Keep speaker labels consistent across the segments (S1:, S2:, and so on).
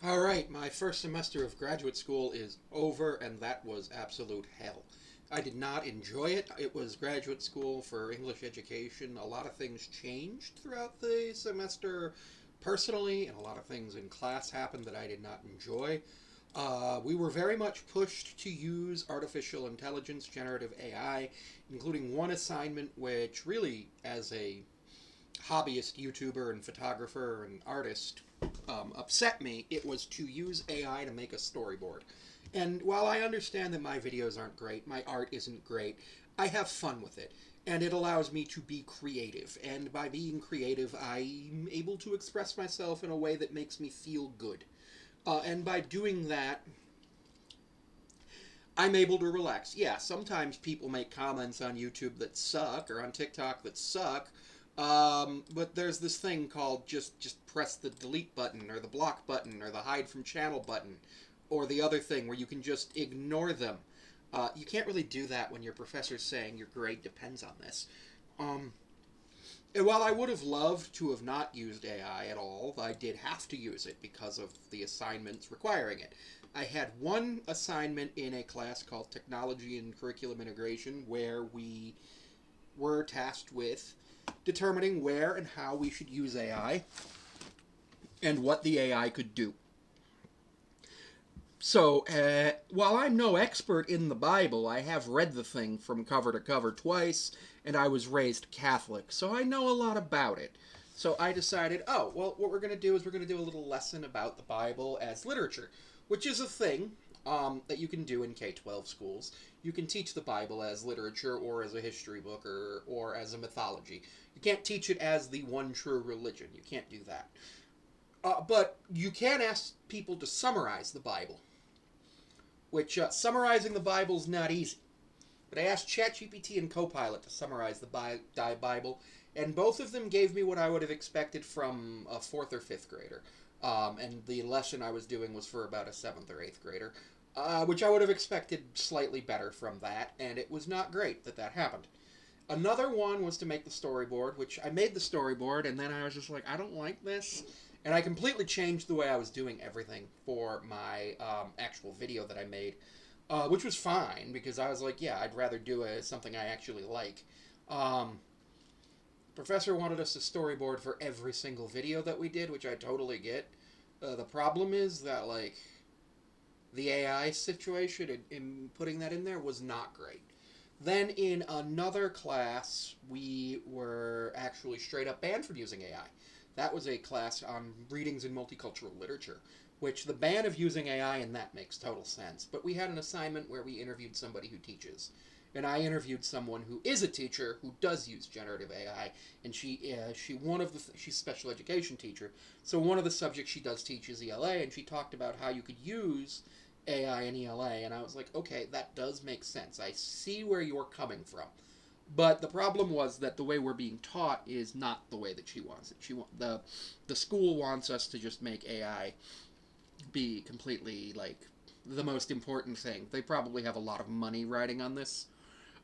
S1: All right, my first semester of graduate school is over, and that was absolute hell. I did not enjoy it. It was graduate school for English education. A lot of things changed throughout the semester personally, and a lot of things in class happened that I did not enjoy. We were very much pushed to use artificial intelligence, generative AI, including one assignment which, really, as a hobbyist YouTuber and photographer and artist, upset me. It was to use AI to make a storyboard. And while I understand that my videos aren't great, my art isn't great, I have fun with it. And it allows me to be creative. And by being creative, I'm able to express myself in a way that makes me feel good. And by doing that, I'm able to relax. Yeah, sometimes people make comments on YouTube that suck or on TikTok that suck. But there's this thing called just press the delete button or the block button or the hide from channel button or the other thing where you can just ignore them. You can't really do that when your professor's saying your grade depends on this. Um, and while I would have loved to have not used AI at all, I did have to use it because of the assignments requiring it. I had one assignment in a class called Technology and Curriculum Integration where we were tasked with determining where and how we should use AI and what the AI could do. So, while I'm no expert in the Bible, I have read the thing from cover to cover twice, and I was raised Catholic, so I know a lot about it. So I decided, oh, well, what we're going to do is we're going to do a little lesson about the Bible as literature, which is a thing that you can do in K 12 schools. You can teach the Bible as literature or as a history book or as a mythology. You can't teach it as the one true religion. You can't do that. But you can ask people to summarize the Bible, which summarizing the Bible is not easy. But I asked ChatGPT and Copilot to summarize the Bible, and both of them gave me what I would have expected from a fourth or fifth grader. And the lesson I was doing was for about a seventh or eighth grader, which I would have expected slightly better from that, and it was not great that that happened. Another one was to make the storyboard, which I made the storyboard, and then I was just like, I don't like this. And I completely changed the way I was doing everything for my actual video that I made, which was fine because I was like, yeah, I'd rather do something I actually like. Um, Professor wanted us to storyboard for every single video that we did, which I totally get. The problem is that, like, the AI situation in putting that in there was not great. Then in another class, we were actually straight up banned from using AI. That was a class on readings in multicultural literature, which the ban of using AI in that makes total sense. But we had an assignment where we interviewed somebody who teaches. And I interviewed someone who is a teacher who does use generative AI, and she's a special education teacher. So one of the subjects she does teach is ELA, and she talked about how you could use AI and ELA, and I was like, okay, that does make sense. I see where you're coming from. But the problem was that the way we're being taught is not the way that she wants it. The school wants us to just make AI be completely like the most important thing. They probably have a lot of money riding on this.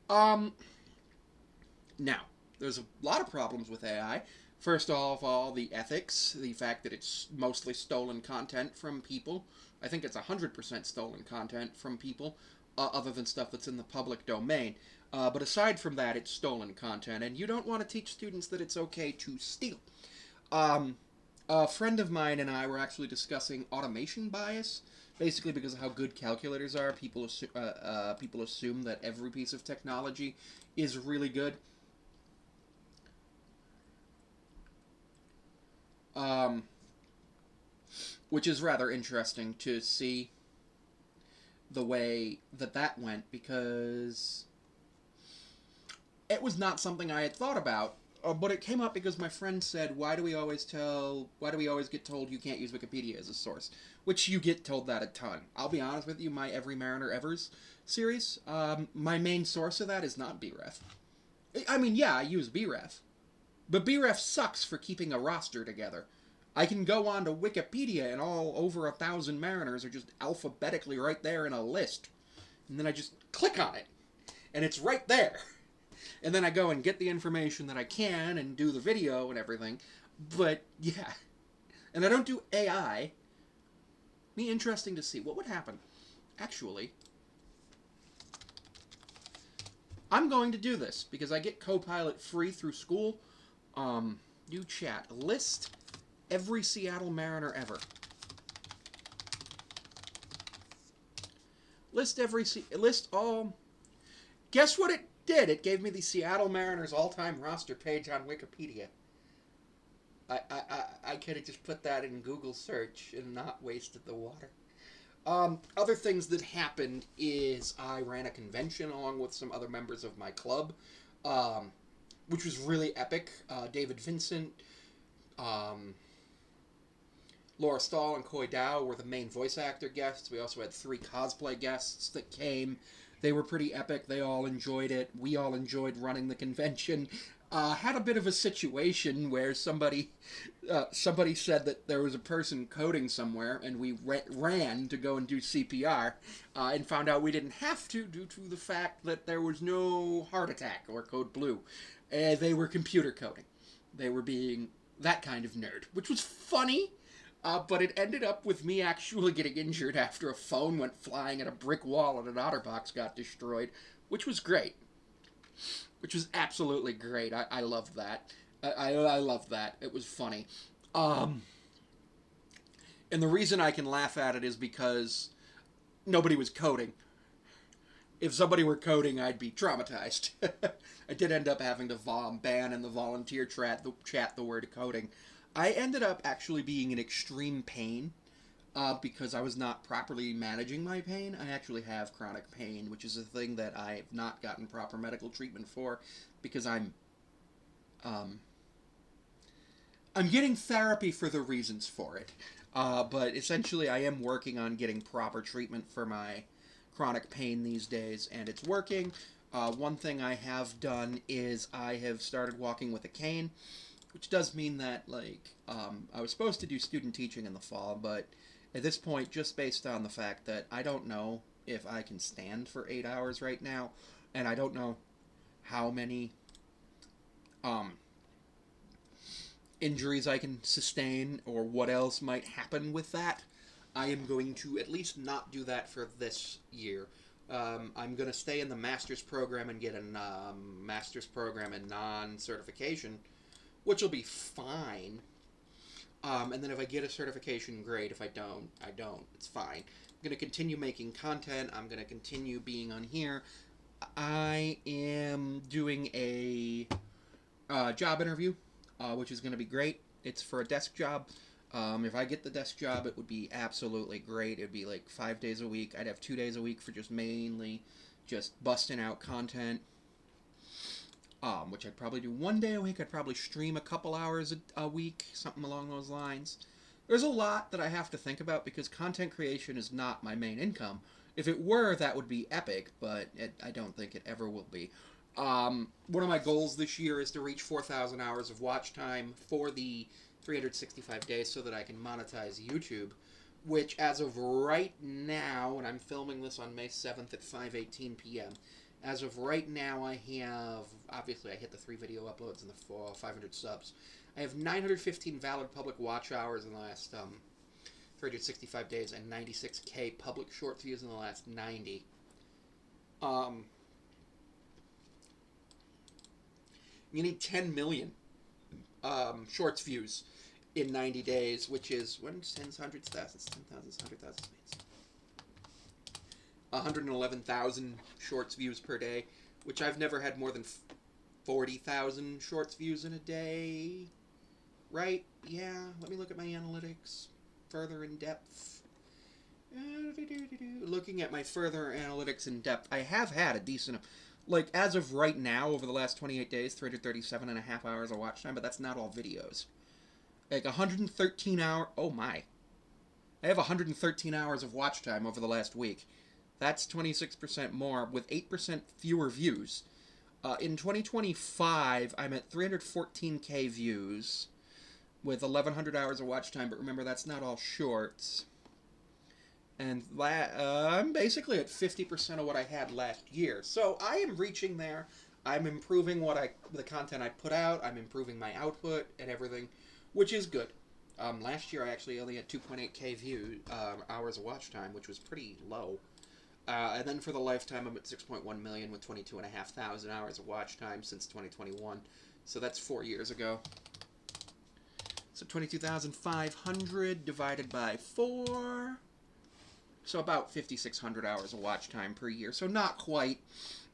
S1: Um, Now, there's a lot of problems with AI. First of all, the ethics, the fact that it's mostly stolen content from people. I think it's 100% stolen content from people, other than stuff that's in the public domain. But aside from that, it's stolen content, and you don't want to teach students that it's okay to steal. Um, a friend of mine and I were actually discussing automation bias. Basically, because of how good calculators are, people assume that every piece of technology is really good. Um, which is rather interesting to see the way that that went because it was not something I had thought about. But it came up because my friend said, why do we always get told you can't use Wikipedia as a source?" Which you get told that a ton. I'll be honest with you, my Every Mariner Evers series, my main source of that is not BREF. I mean, yeah, I use BREF, but BREF sucks for keeping a roster together. I can go on to Wikipedia and all over 1,000 mariners are just alphabetically right there in a list. And then I just click on it, and it's right there. And then I go and get the information that I can and do the video and everything. But yeah. And I don't do AI. Be interesting to see what would happen. Actually, I'm going to do this because I get Copilot free through school. New chat. List every Seattle Mariner ever. List all. Guess what it did? It gave me the Seattle Mariners all-time roster page on Wikipedia. I could have just put that in Google search and not wasted the water. Other things that happened is I ran a convention along with some other members of my club, which was really epic. David Vincent, Laura Stahl, and Coy Dow were the main voice actor guests. We also had 3 cosplay guests that came. They were pretty epic. They all enjoyed it. We all enjoyed running the convention. Had a bit of a situation where somebody said that there was a person coding somewhere, and we ran to go and do CPR, and found out we didn't have to due to the fact that there was no heart attack or code blue. They were computer coding. They were being that kind of nerd, which was funny, but it ended up with me actually getting injured after a phone went flying at a brick wall and an OtterBox got destroyed, which was great. Which was absolutely great. I loved that. I loved that. It was funny. And the reason I can laugh at it is because nobody was coding. If somebody were coding, I'd be traumatized. I did end up having to ban in the volunteer chat the word coding. I ended up actually being in extreme pain because I was not properly managing my pain. I actually have chronic pain, which is a thing that I have not gotten proper medical treatment for because I'm getting therapy for the reasons for it. But essentially I am working on getting proper treatment for my chronic pain these days, and it's working. One thing I have done is I have started walking with a cane, which does mean that, I was supposed to do student teaching in the fall, but at this point, just based on the fact that I don't know if I can stand for 8 hours right now, and I don't know how many injuries I can sustain or what else might happen with that, I am going to at least not do that for this year. I'm going to stay in the master's program and get a master's program in non-certification, which will be fine. And then if I get a certification, great. If I don't, I don't. It's fine. I'm going to continue making content. I'm going to continue being on here. I am doing a job interview, which is going to be great. It's for a desk job. If I get the desk job, it would be absolutely great. It would be 5 days a week. I'd have 2 days a week for just mainly just busting out content. Which I'd probably do 1 day a week. I'd probably stream a couple hours a week, something along those lines. There's a lot that I have to think about because content creation is not my main income. If it were, that would be epic, but I don't think it ever will be. One of my goals this year is to reach 4,000 hours of watch time for the 365 days so that I can monetize YouTube, which as of right now, and I'm filming this on May 7th at 5:18 p.m., as of right now, I have, obviously I hit the 3 video uploads and the 500 subs. I have 915 valid public watch hours in the last 365 days and 96K public short views in the last 90. You need 10 million shorts views in 90 days, which is, when's tens, hundreds, thousands, 10,000, 100,000 speeds. 111,000 shorts views per day, which I've never had more than 40,000 shorts views in a day. Right? Yeah, let me look at my analytics further in depth. Looking at my further analytics in depth, I have had a decent, as of right now, over the last 28 days, 337 and a half hours of watch time, but that's not all videos. 113 hours, oh my. I have 113 hours of watch time over the last week. That's 26% more, with 8% fewer views. In 2025, I'm at 314K views, with 1,100 hours of watch time, but remember, that's not all shorts. And I'm basically at 50% of what I had last year. So I am reaching there. I'm improving the content I put out. I'm improving my output and everything, which is good. Last year I actually only had 2.8K view hours of watch time, which was pretty low. And then for the lifetime, I'm at 6.1 million with 22,500 hours of watch time since 2021. So that's 4 years ago. So 22,500 divided by 4. So about 5,600 hours of watch time per year. So not quite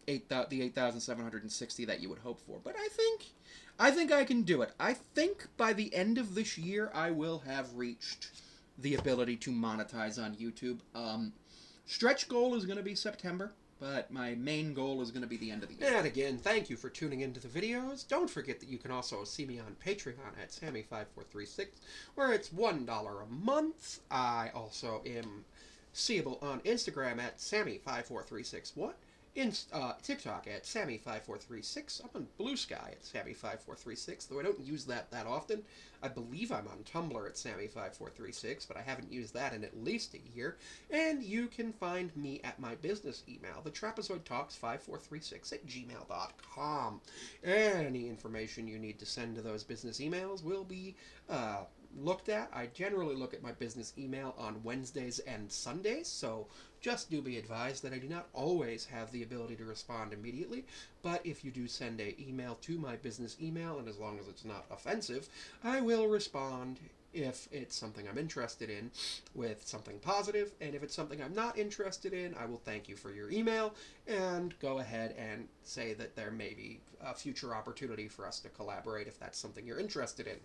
S1: the 8,760 that you would hope for. But I think I can do it. I think by the end of this year, I will have reached the ability to monetize on YouTube. Stretch goal is going to be September, but my main goal is going to be the end of the year.
S2: And again, thank you for tuning into the videos. Don't forget that you can also see me on Patreon at Sammy5436, where it's $1 a month. I also am seeable on Instagram at Sammy5436. What? In TikTok at Sammy5436. I'm on Blue Sky at Sammy5436, though I don't use that often. I believe I'm on Tumblr at Sammy5436, but I haven't used that in at least a year. And you can find me at my business email, thetrapezoidtalks5436 at gmail.com. Any information you need to send to those business emails will be looked at. I generally look at my business email on Wednesdays and Sundays, so just do be advised that I do not always have the ability to respond immediately, but if you do send an email to my business email, and as long as it's not offensive, I will respond if it's something I'm interested in with something positive, and if it's something I'm not interested in, I will thank you for your email and go ahead and say that there may be a future opportunity for us to collaborate if that's something you're interested in.